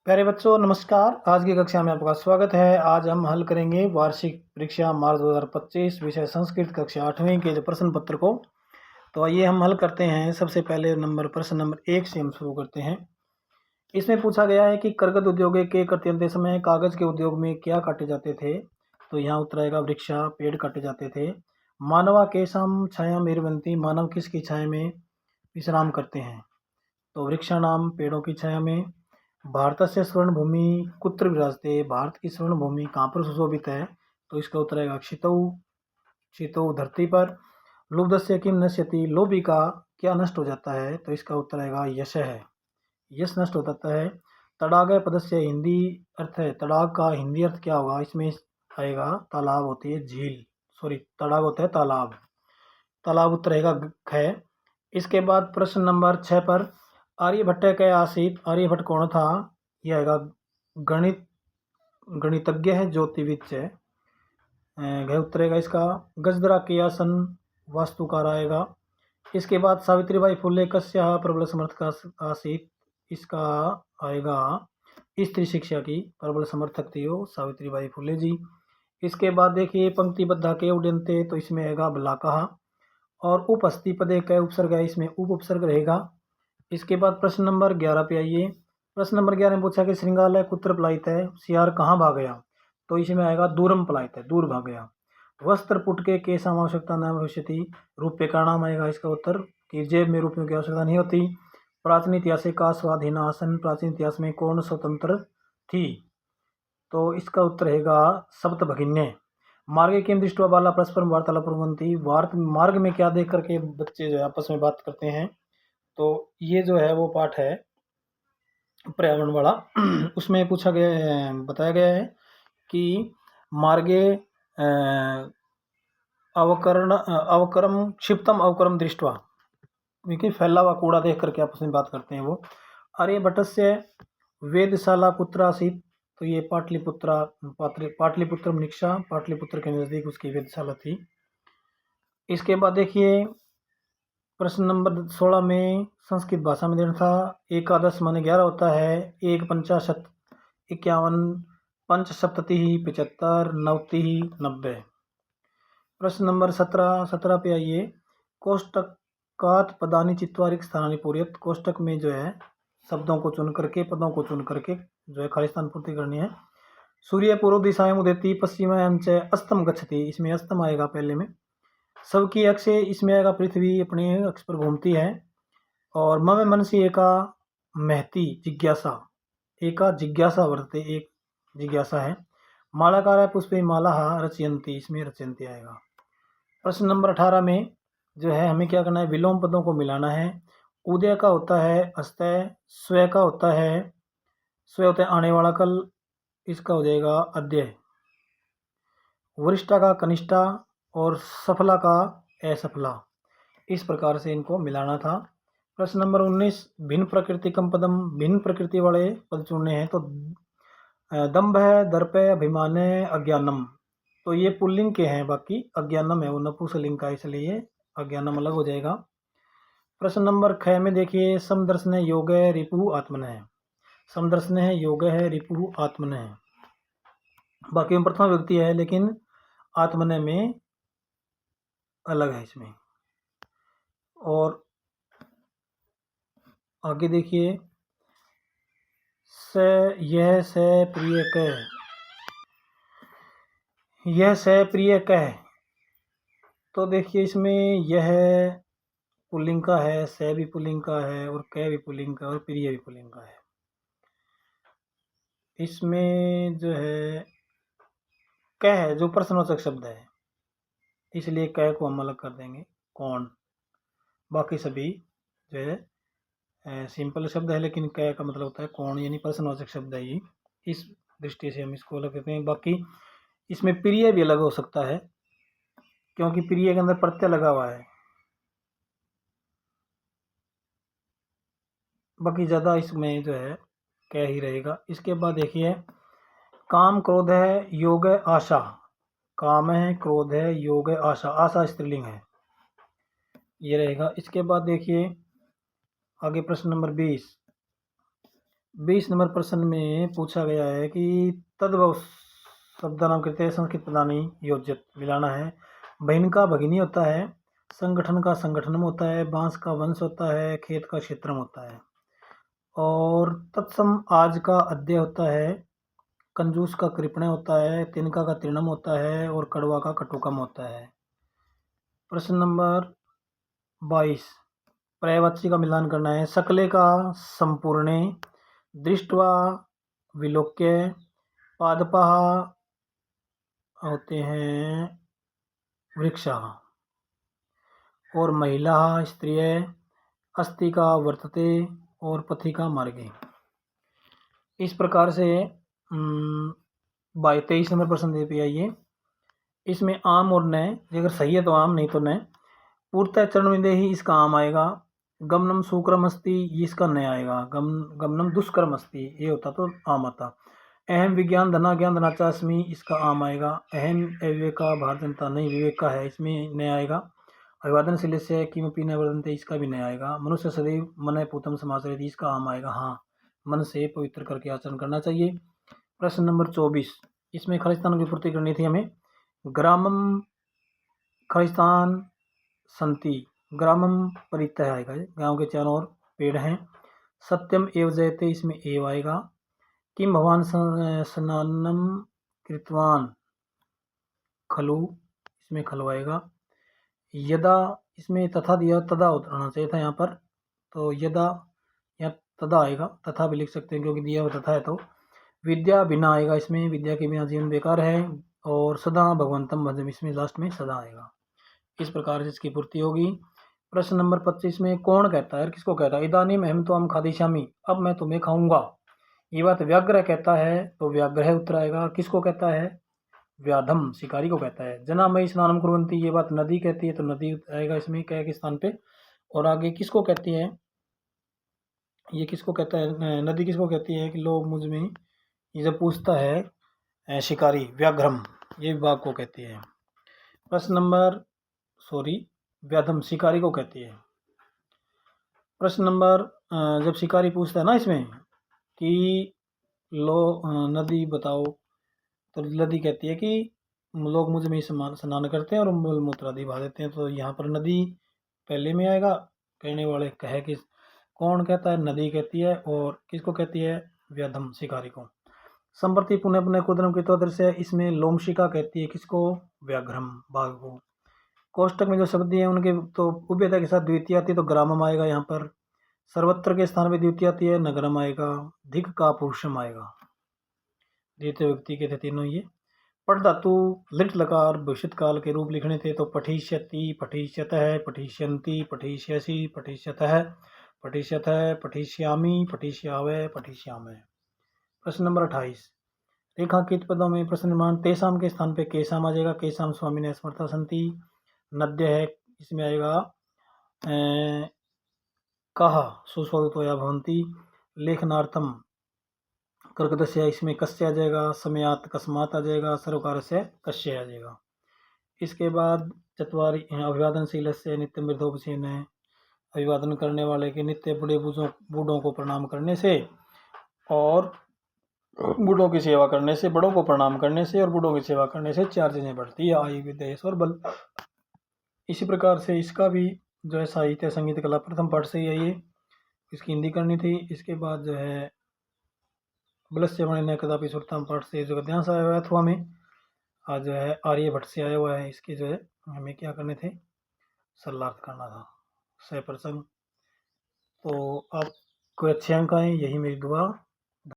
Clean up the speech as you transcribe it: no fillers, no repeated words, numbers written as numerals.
प्यारे बच्चों नमस्कार। आज की कक्षा में आपका स्वागत है। आज हम हल करेंगे वार्षिक परीक्षा मार्च 2025 विषय संस्कृत कक्षा 8वीं के जो प्रश्न पत्र को। तो आइए हम हल करते हैं। सबसे पहले प्रश्न नंबर 1 से हम शुरू करते हैं। इसमें पूछा गया है कि करगद उद्योग के करते समय कागज के उद्योग में क्या काटे जाते थे। तो यहाँ उत्तर आएगा वृक्षा, पेड़ काटे जाते थे। मानवा केशम छाया मेरवंती, मानव किसकी छाया में विश्राम करते हैं। तो वृक्षाणाम, पेड़ों की छाया में। भारत से स्वर्ण भूमि कुत्र विराजते, भारत की स्वर्ण भूमि कहाँ पर सुशोभित है। तो इसका उत्तर आएगा क्षितौ, क्षितौ धरती पर। लुब्धस्य किम नश्यति, लोभी का क्या नष्ट हो जाता है। तो इसका उत्तर आएगा यश है, यश नष्ट हो जाता है। तड़ाग पदस्य हिंदी अर्थ है, तड़ाग का हिंदी अर्थ क्या होगा। इसमें आएगा तालाब होती है झील, सॉरी तड़ाग होता है तालाब, तालाब उत्तर रहेगा है। इसके बाद प्रश्न नंबर 6 पर आर्यभट्ट के आसित, आर्यभट्ट कौन था। यह आएगा गणित, गणितज्ञ है, ज्योतिविद है। उत्तर रहेगा इसका। गजदरा के आसन वास्तुकार आएगा। इसके बाद सावित्रीबाई फुले कस्या प्रबल समर्थक आसित, इसका आएगा स्त्री शिक्षा की प्रबल समर्थक थी वो सावित्रीबाई फुले जी। इसके बाद देखिए पंक्तिबद्धा के उड्यंते, तो इसमें आएगा बलाकहा। और उपस्थि पदे का उपसर्ग है, इसमें उप उपसर्ग रहेगा। इसके बाद प्रश्न नंबर 11 पे आइए। प्रश्न नंबर 11 में पूछा कि श्रृंगालय कुत्र पलायित है, सियार कहाँ भाग गया। तो इसमें आएगा दूरम पलायित है, दूर भाग गया। वस्त्र पुट के केसम आवश्यकता न भविष्यति, रूप्य का नाम आएगा इसका उत्तर कि जेब में रुपयों की आवश्यकता नहीं होती। प्राचीन इतिहास का स्वाधीन आसन, प्राचीन इतिहास में कौन स्वतंत्र थी। तो इसका उत्तर रहेगा सप्त भगिन्य। मार्ग किम दृष्टवा बाला परस्पर वार्तालाप कुर्वन्ति, मार्ग में क्या देख करके बच्चे जो है आपस में बात करते हैं। तो ये जो है वो पाठ है पर्यावरण वाला। उसमें पूछा गया है, बताया गया है कि मार्गे अवकरम क्षिप्तम अवकरम दृष्टवा, क्योंकि फैला हुआ कूड़ा देख करके आपस में बात करते हैं वो। आर्यभट्टस्य वेदशाला कुत्र आसीत्, तो ये पाटलिपुत्र निक्षा, पाटलिपुत्र के नज़दीक उसकी वेदशाला थी। इसके बाद देखिए प्रश्न नंबर 16 में संस्कृत भाषा में देना था। एकादश माने 11 होता है, एक पंचाशत 51, पंच सप्तति 75, नवति 90। प्रश्न नंबर 17 पे आइए। कोष्टकात पदानि चित्वारिक स्थानानि पूर्यत, कोष्टक में जो है शब्दों को चुन करके, पदों को चुन करके जो है खाली स्थान पूर्ति करनी है। सूर्य पूर्व दिशाएं उदेति पश्चिमायां च अस्तम गच्छति, इसमें अस्तम आएगा पहले में। सबकी अक्ष से इसमें आएगा पृथ्वी अपने अक्ष पर घूमती है। और मम मनसी एका महती जिज्ञासा, एका जिज्ञासा वर्तते, एक जिज्ञासा है। मालाकार पुष्पे माला रचयंती, इसमें रचयंती आएगा। प्रश्न नंबर 18 में जो है हमें क्या करना है, विलोम पदों को मिलाना है। उदय का होता है अस्तय, स्व का होता है, स्व होता है आने वाला कल, इसका हो जाएगा अद्यय। वरिष्ठा का कनिष्ठा और सफला का असफला, इस प्रकार से इनको मिलाना था। प्रश्न नंबर 19 भिन्न प्रकृतिकम पदम, भिन्न प्रकृति वाले पद चुनने हैं। तो दम्भ है, दर्प है, अभिमान है, अज्ञानम, तो ये पुल्लिंग के हैं, बाकी अज्ञानम है वो नपुंसकलिंग का, इसलिए अज्ञानम अलग हो जाएगा। प्रश्न नंबर 6 में देखिए समदर्शन है योग है रिपु आत्मन है, समदर्शन है योग है रिपु आत्मन है, बाकी में प्रथम व्यक्ति है लेकिन आत्मनय में अलग है इसमें। और आगे देखिए स, यह स प्रिय कह, यह स प्रिय कह, तो देखिए इसमें यह पुल्लिंग का है, स भी पुल्लिंग का है, और कह भी पुल्लिंग का, और प्रिय भी पुल्लिंग का है। इसमें जो है कह है जो प्रश्नवाचक शब्द है, इसलिए कह को हम अलग कर देंगे। कौन, बाकी सभी जो है सिंपल शब्द है, लेकिन कह का मतलब होता है कौन, यानी प्रश्नवाचक शब्द है ये, इस दृष्टि से हम इसको अलग करते हैं। बाकी इसमें प्रिय भी अलग हो सकता है, क्योंकि प्रिय के अंदर प्रत्यय लगा हुआ है। बाकी ज़्यादा इसमें जो है कह ही रहेगा। इसके बाद देखिए काम क्रोध है, योग है आशा, काम है, क्रोध है, योग है आशा, आशा स्त्रीलिंग है, ये रहेगा। इसके बाद देखिए आगे प्रश्न नंबर 20 20 नंबर प्रश्न में पूछा गया है कि तद्भव शब्दानाम कृते संस्कृत पदानी योजित मिलाना है। बहन का भगिनी होता है, संगठन का संगठनम होता है, बांस का वंश होता है, खेत का क्षेत्रम होता है। और तत्सम आज का अध्यय होता है, कंजूस का कृपणे होता है, तिनका का तृणम होता है और कड़वा का कटुकम होता है। प्रश्न नंबर 22 पर्यायवाची का मिलान करना है। सकले का संपूर्णे, दृष्टवा विलोक्य, पादपः होते हैं वृक्षः और महिला स्त्रिय, अस्ति का वर्तते और पथि का मार्गे। इस प्रकार से 23 नंबर प्रश्न दे पे आइए। इसमें आम और न, अगर सही है तो आम, नहीं तो न। पूर्ता चरण विंदे ही इसका आम आएगा। गमनम सुक्रम अस्ति, ये इसका न आएगा। गमनम दुष्कर्म अस्ति, ये होता तो आम आता। अहम विज्ञान धना ज्ञान धनाचा अस्मि, इसका आम आएगा। अहम अविवेका भारत जनता, नहीं विवेक का है, इसमें न आएगा। अभिवादनशील से किमपि न वर्धनते, इसका भी न आएगा। मनुष्य सदैव मन पूतम समाचरित, इसका आम आएगा। हाँ, मन से पवित्र करके आचरण करना चाहिए। प्रश्न नंबर 24, इसमें खलिस्तान की पूर्ति करनी थी हमें। ग्रामम खलिस्तान संति, ग्रामम परितः आएगा, गांव के चारों ओर पेड़ हैं। सत्यम एव जयते, इसमें एव आएगा। किम भगवान स्नानम कृतवान, खलु, इसमें खलु आएगा। यदा, इसमें तथा दिया, तदा होना चाहिए था यहाँ पर, तो यदा या तदा आएगा। तथा भी लिख सकते हैं क्योंकि दिया हुआ तथा है। तो विद्या बिना आएगा, इसमें विद्या के बिना जीवन बेकार है। और सदा भगवंतम भजम, इसमें लास्ट में सदा आएगा। इस प्रकार से इसकी पूर्ति होगी। प्रश्न नंबर 25 में कौन कहता है, किसको कहता है? इदानीम अहम तो हम खादिशामी, अब मैं तुम्हें खाऊंगा। ये बात व्याघ्र कहता है, तो व्याघ्र उत्तर आएगा। किसको कहता है? व्याधम, शिकारी को कहता है। जनामयी स्नानम कुर्वन्ति, ये बात नदी कहती है, तो नदी आएगा इसमें कह के स्थान पे। और आगे किसको कहती है? ये किसको कहता है? नदी किसको कहती है कि लोग मुझ में, ये जब पूछता है शिकारी व्याघ्रम, ये विभाग को कहती है। प्रश्न नंबर व्याधम शिकारी को कहती है। प्रश्न नंबर जब शिकारी पूछता है ना इसमें कि नदी बताओ, तो नदी कहती है कि लोग मुझ में स्नान करते हैं और मूत्र आदि बहा देते हैं। तो यहाँ पर नदी पहले में आएगा। कहने वाले कहे कि कौन कहता है? नदी कहती है। और किसको कहती है? व्याधम, शिकारी को। संप्रति पुनः पुनः कुदरम की दृश्य, इसमें लोमशिका कहती है किसको? व्याघ्रम, बाघ को। कोष्टक में जो शब्द दिए हैं उनके तो उभयता के साथ द्वितीय आती है, तो ग्रामम आएगा यहाँ पर। सर्वत्र के स्थान पे द्वितीय आती है, नगरम आएगा। धिक का पुरुषम आएगा, द्वितीय व्यक्ति के थे तीनों ये। पट धातु लिट लकार भविष्यत काल के रूप लिखने थे, तो पठिष्यति, पठिष्यतः, पठिष्यन्ति, पठिष्यसि, पठिष्यतः, पठिष्यतः, पठिष्यामि, पठिष्यावः, पठिष्यामः। प्रश्न नंबर 28, रेखांकित पदों में प्रश्न निर्माण। तेसाम के स्थान पे केसाम आ जाएगा। केसाम स्वामी ने स्मरता संति। नद्य है, इसमें आएगा कहा सुस्वादुतोया भवंती। लेखनार्थम कर्कदस्य, इसमें कस्य आ जाएगा। समयात कस्मात आ जाएगा। सर्वकार से कश्य आ जाएगा। इसके बाद चतवारी अभिवादनशील से नित्य मृदोपसीन है, अभिवादन करने वाले के नित्य बूढ़ों को प्रणाम करने से, और बूढ़ों की सेवा करने से, बड़ों को प्रणाम करने से और बूढ़ों की सेवा करने से 4 चीजें बढ़ती है, आयु विद्या और बल। इसी प्रकार से इसका भी जो है साहित्य संगीत कला प्रथम पाठ से ही है ये, इसकी हिंदी करनी थी। इसके बाद जो है बलस्य ने कदापि सुरताम पाठ से जो गद्यांश आया हुआ है अथवा में, आज जो है आर्यभट्ट से आया हुआ है। इसके जो है हमें क्या करने थे? सरलार्थ करना था, सह प्रसंग। तो आप कोई अच्छे अंक आए, यही मेरी दुआ।